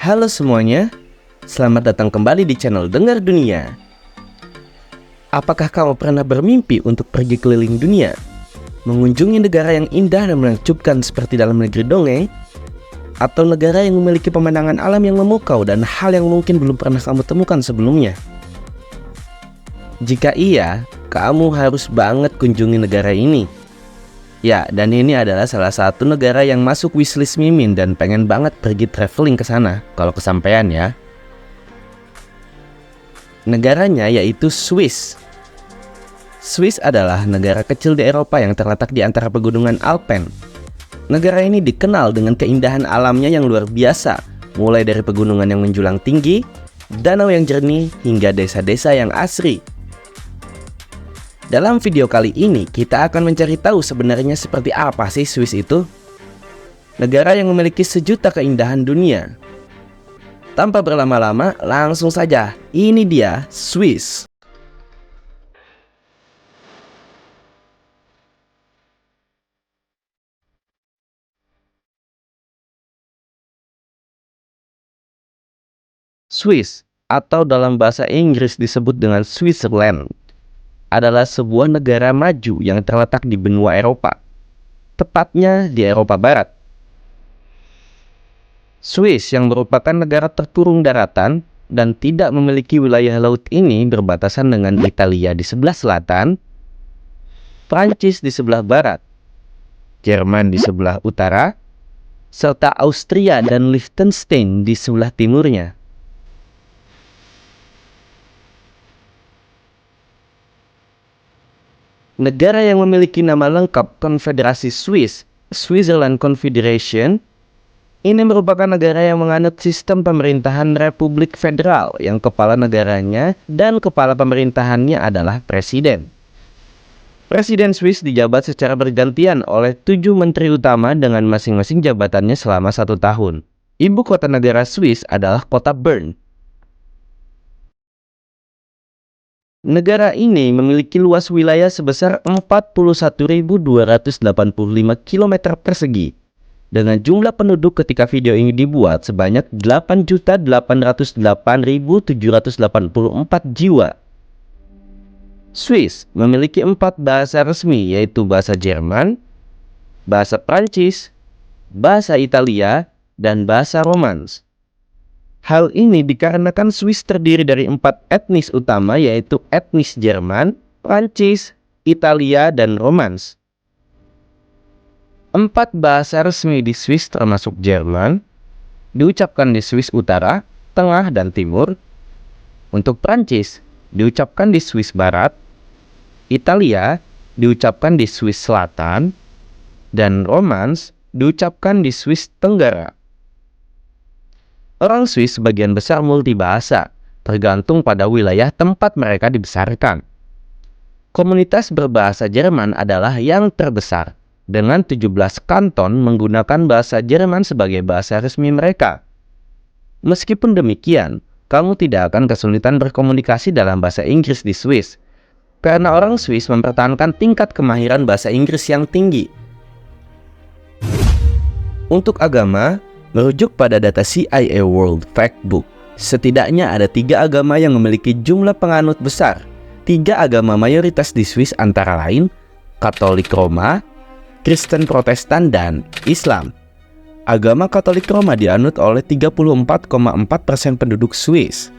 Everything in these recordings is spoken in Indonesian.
Halo semuanya, selamat datang kembali di channel Dengar Dunia. Apakah kamu pernah bermimpi untuk pergi keliling dunia, mengunjungi negara yang indah dan menakjubkan seperti dalam negeri dongeng, atau negara yang memiliki pemandangan alam yang memukau dan hal yang mungkin belum pernah kamu temukan sebelumnya? Jika iya, kamu harus banget kunjungi negara ini. Ya, dan ini adalah salah satu negara yang masuk wishlist Mimin dan pengen banget pergi traveling ke sana kalau kesampaian ya. Negaranya yaitu Swiss. Swiss adalah negara kecil di Eropa yang terletak di antara pegunungan Alpen. Negara ini dikenal dengan keindahan alamnya yang luar biasa, mulai dari pegunungan yang menjulang tinggi, danau yang jernih, hingga desa-desa yang asri. Dalam video kali ini, kita akan mencari tahu sebenarnya seperti apa sih Swiss itu. Negara yang memiliki sejuta keindahan dunia. Tanpa berlama-lama, langsung saja, ini dia Swiss. Swiss, atau dalam bahasa Inggris disebut dengan Switzerland, adalah sebuah negara maju yang terletak di benua Eropa, tepatnya di Eropa Barat. Swiss yang merupakan negara terkurung daratan dan tidak memiliki wilayah laut ini berbatasan dengan Italia di sebelah selatan, Prancis di sebelah barat, Jerman di sebelah utara, serta Austria dan Liechtenstein di sebelah timurnya. Negara yang memiliki nama lengkap Konfederasi Swiss, Switzerland Confederation, ini merupakan negara yang menganut sistem pemerintahan Republik Federal yang kepala negaranya dan kepala pemerintahannya adalah presiden. Presiden Swiss dijabat secara bergantian oleh 7 menteri utama dengan masing-masing jabatannya selama 1 tahun. Ibu kota negara Swiss adalah kota Bern. Negara ini memiliki luas wilayah sebesar 41.285 km persegi dengan jumlah penduduk ketika video ini dibuat sebanyak 8.808.784 jiwa. Swiss memiliki 4 bahasa resmi, yaitu bahasa Jerman, bahasa Prancis, bahasa Italia, dan bahasa Romans. Hal ini dikarenakan Swiss terdiri dari 4 etnis utama, yaitu etnis Jerman, Prancis, Italia, dan Romans. 4 bahasa resmi di Swiss termasuk Jerman, diucapkan di Swiss Utara, Tengah, dan Timur. Untuk Prancis, diucapkan di Swiss Barat, Italia, diucapkan di Swiss Selatan, dan Romans, diucapkan di Swiss Tenggara. Orang Swiss sebagian besar multibahasa, tergantung pada wilayah tempat mereka dibesarkan. Komunitas berbahasa Jerman adalah yang terbesar, dengan 17 kanton menggunakan bahasa Jerman sebagai bahasa resmi mereka. Meskipun demikian, kamu tidak akan kesulitan berkomunikasi dalam bahasa Inggris di Swiss, karena orang Swiss mempertahankan tingkat kemahiran bahasa Inggris yang tinggi. Untuk agama, merujuk pada data CIA World Factbook, setidaknya ada 3 agama yang memiliki jumlah penganut besar. 3 agama mayoritas di Swiss antara lain Katolik Roma, Kristen Protestan, dan Islam. Agama Katolik Roma dianut oleh 34,4% penduduk Swiss.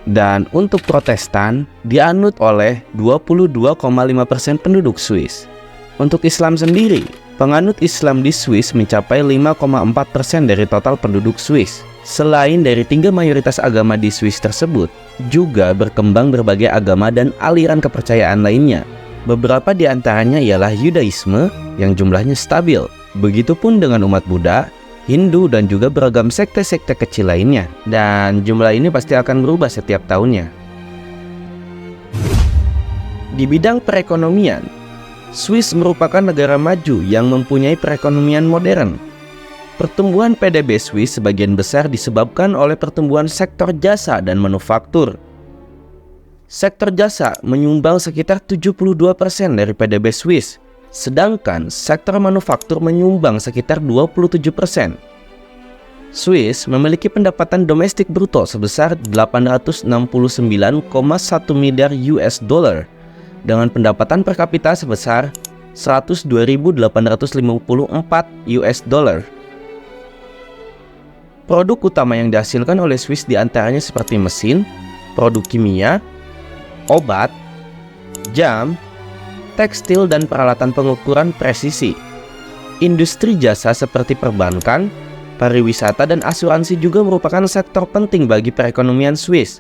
Dan untuk Protestan dianut oleh 22,5% penduduk Swiss. Untuk Islam sendiri, penganut Islam di Swiss mencapai 5,4% dari total penduduk Swiss. Selain dari 3 mayoritas agama di Swiss tersebut, juga berkembang berbagai agama dan aliran kepercayaan lainnya. Beberapa di antaranya ialah Yudaisme yang jumlahnya stabil. Begitupun dengan umat Buddha, Hindu, dan juga beragam sekte-sekte kecil lainnya. Dan jumlah ini pasti akan berubah setiap tahunnya. Di bidang perekonomian, Swiss merupakan negara maju yang mempunyai perekonomian modern. Pertumbuhan PDB Swiss sebagian besar disebabkan oleh pertumbuhan sektor jasa dan manufaktur. Sektor jasa menyumbang sekitar 72% dari PDB Swiss, sedangkan sektor manufaktur menyumbang sekitar 27%. Swiss memiliki pendapatan domestik bruto sebesar 869,1 miliar US dollar dengan pendapatan per kapita sebesar 102.854 US dollar. Produk utama yang dihasilkan oleh Swiss diantaranya seperti mesin, produk kimia, obat, jam, tekstil dan peralatan pengukuran presisi. Industri jasa seperti perbankan, pariwisata dan asuransi juga merupakan sektor penting bagi perekonomian Swiss.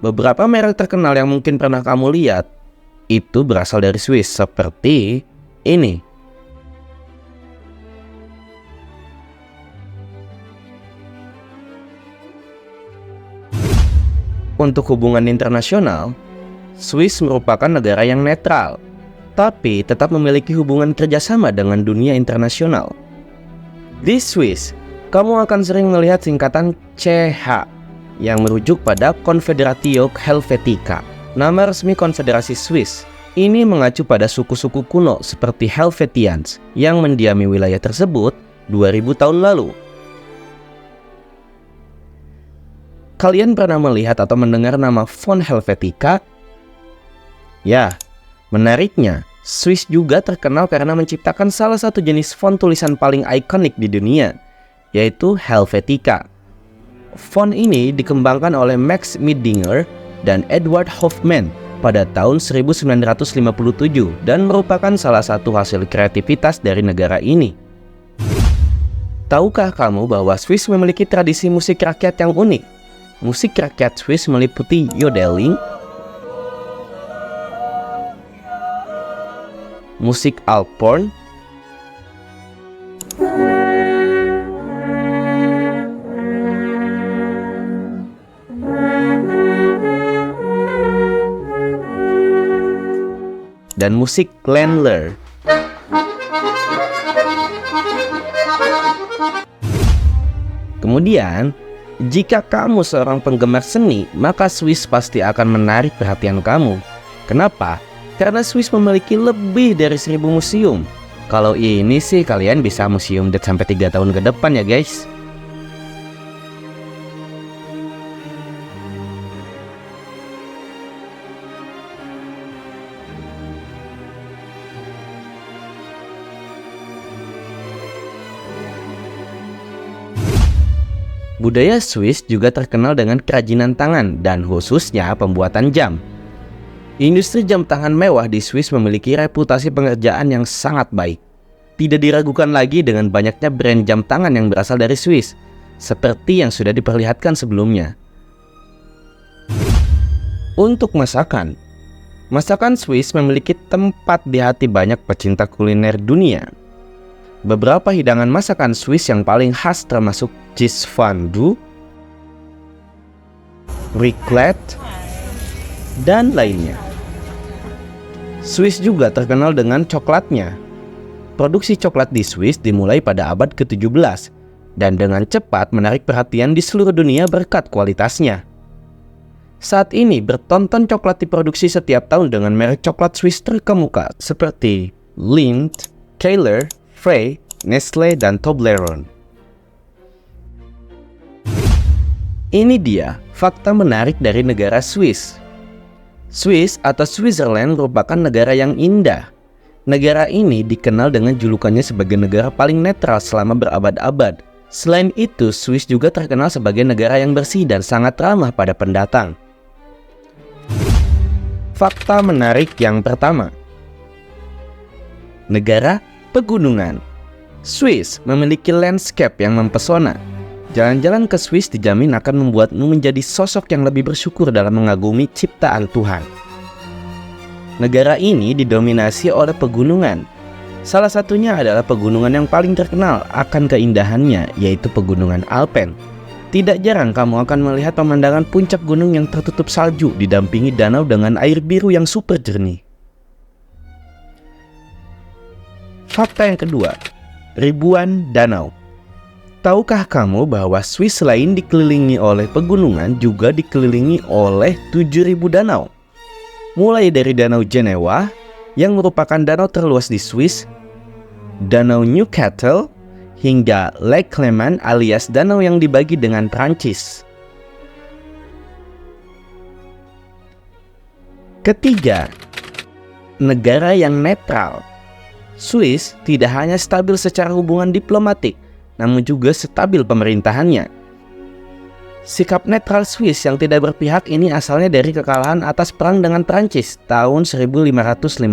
Beberapa merek terkenal yang mungkin pernah kamu lihat itu berasal dari Swiss seperti ini. Untuk hubungan internasional, Swiss merupakan negara yang netral, tapi tetap memiliki hubungan kerjasama dengan dunia internasional. Di Swiss, kamu akan sering melihat singkatan CH yang merujuk pada Confederatio Helvetica, nama resmi Konfederasi Swiss. Ini mengacu pada suku-suku kuno seperti Helvetians yang mendiami wilayah tersebut 2000 tahun lalu. Kalian pernah melihat atau mendengar nama font Helvetica? Ya, menariknya, Swiss juga terkenal karena menciptakan salah satu jenis font tulisan paling ikonik di dunia, yaitu Helvetica. Font ini dikembangkan oleh Max Miedinger dan Edward Hofmann pada tahun 1957 dan merupakan salah satu hasil kreativitas dari negara ini. Tahukah kamu bahwa Swiss memiliki tradisi musik rakyat yang unik? Musik rakyat Swiss meliputi yodeling, musik Alphorn, dan musik Ländler. Kemudian, jika kamu seorang penggemar seni, maka Swiss pasti akan menarik perhatian kamu. Kenapa? Karena Swiss memiliki lebih dari 1000 museum. Kalau ini sih kalian bisa museum date sampai 3 tahun ke depan ya guys. Budaya Swiss juga terkenal dengan kerajinan tangan dan khususnya pembuatan jam. Industri jam tangan mewah di Swiss memiliki reputasi pengerjaan yang sangat baik. Tidak diragukan lagi dengan banyaknya brand jam tangan yang berasal dari Swiss, seperti yang sudah diperlihatkan sebelumnya. Untuk masakan, masakan Swiss memiliki tempat di hati banyak pecinta kuliner dunia. Beberapa hidangan masakan Swiss yang paling khas termasuk cheese fondue, raclette, dan lainnya. Swiss juga terkenal dengan coklatnya. Produksi coklat di Swiss dimulai pada abad ke-17 dan dengan cepat menarik perhatian di seluruh dunia berkat kualitasnya. Saat ini bertonton coklat diproduksi setiap tahun dengan merek coklat Swiss terkemuka seperti Lindt, Keller, Frey, Nestle, dan Toblerone. Ini dia fakta menarik dari negara Swiss. Swiss atau Switzerland merupakan negara yang indah. Negara ini dikenal dengan julukannya sebagai negara paling netral selama berabad-abad. Selain itu, Swiss juga terkenal sebagai negara yang bersih dan sangat ramah pada pendatang. Fakta menarik yang pertama. Negara pegunungan. Swiss memiliki landscape yang mempesona. Jalan-jalan ke Swiss dijamin akan membuatmu menjadi sosok yang lebih bersyukur dalam mengagumi ciptaan Tuhan. Negara ini didominasi oleh pegunungan. Salah satunya adalah pegunungan yang paling terkenal akan keindahannya, yaitu Pegunungan Alpen. Tidak jarang kamu akan melihat pemandangan puncak gunung yang tertutup salju didampingi danau dengan air biru yang super jernih. Fakta yang kedua, ribuan danau. Tahukah kamu bahwa Swiss selain dikelilingi oleh pegunungan juga dikelilingi oleh 7.000 danau? Mulai dari Danau Genewa yang merupakan danau terluas di Swiss, Danau Neuchâtel hingga Lake Léman alias danau yang dibagi dengan Prancis. Ketiga, negara yang netral. Swiss tidak hanya stabil secara hubungan diplomatik, namun juga stabil pemerintahannya. Sikap netral Swiss yang tidak berpihak ini asalnya dari kekalahan atas perang dengan Prancis tahun 1515.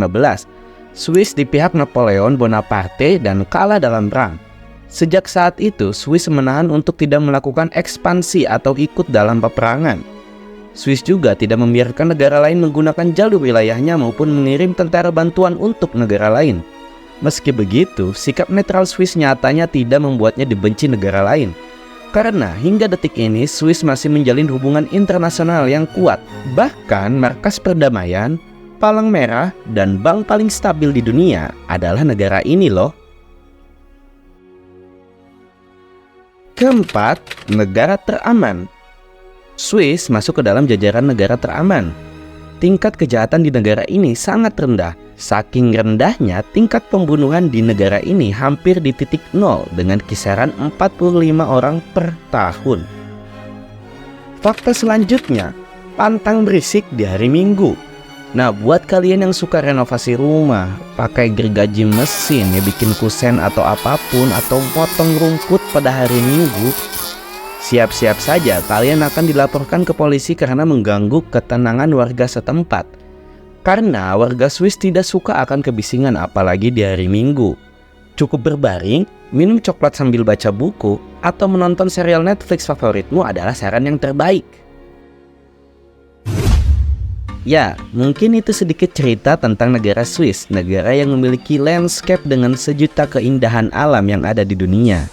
Swiss di pihak Napoleon Bonaparte dan kalah dalam perang. Sejak saat itu, Swiss menahan untuk tidak melakukan ekspansi atau ikut dalam peperangan. Swiss juga tidak membiarkan negara lain menggunakan jalur wilayahnya maupun mengirim tentara bantuan untuk negara lain. Meski begitu, sikap netral Swiss nyatanya tidak membuatnya dibenci negara lain. Karena hingga detik ini Swiss masih menjalin hubungan internasional yang kuat. Bahkan markas perdamaian, palang merah, dan bank paling stabil di dunia adalah negara ini loh. Keempat, negara teraman. Swiss masuk ke dalam jajaran negara teraman. Tingkat kejahatan di negara ini sangat rendah. Saking rendahnya, tingkat pembunuhan di negara ini hampir di titik nol dengan kisaran 45 orang per tahun. Fakta selanjutnya, pantang berisik di hari Minggu. Nah, buat kalian yang suka renovasi rumah, pakai gergaji mesin ya, bikin kusen atau apapun, atau potong rumput pada hari Minggu, siap-siap saja kalian akan dilaporkan ke polisi karena mengganggu ketenangan warga setempat. Karena warga Swiss tidak suka akan kebisingan apalagi di hari Minggu. Cukup berbaring, minum coklat sambil baca buku, atau menonton serial Netflix favoritmu adalah saran yang terbaik. Ya, mungkin itu sedikit cerita tentang negara Swiss, negara yang memiliki landscape dengan sejuta keindahan alam yang ada di dunia.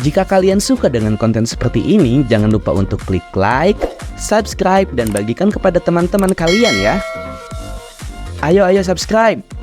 Jika kalian suka dengan konten seperti ini, jangan lupa untuk klik like, subscribe, dan bagikan kepada teman-teman kalian ya. Ayo subscribe!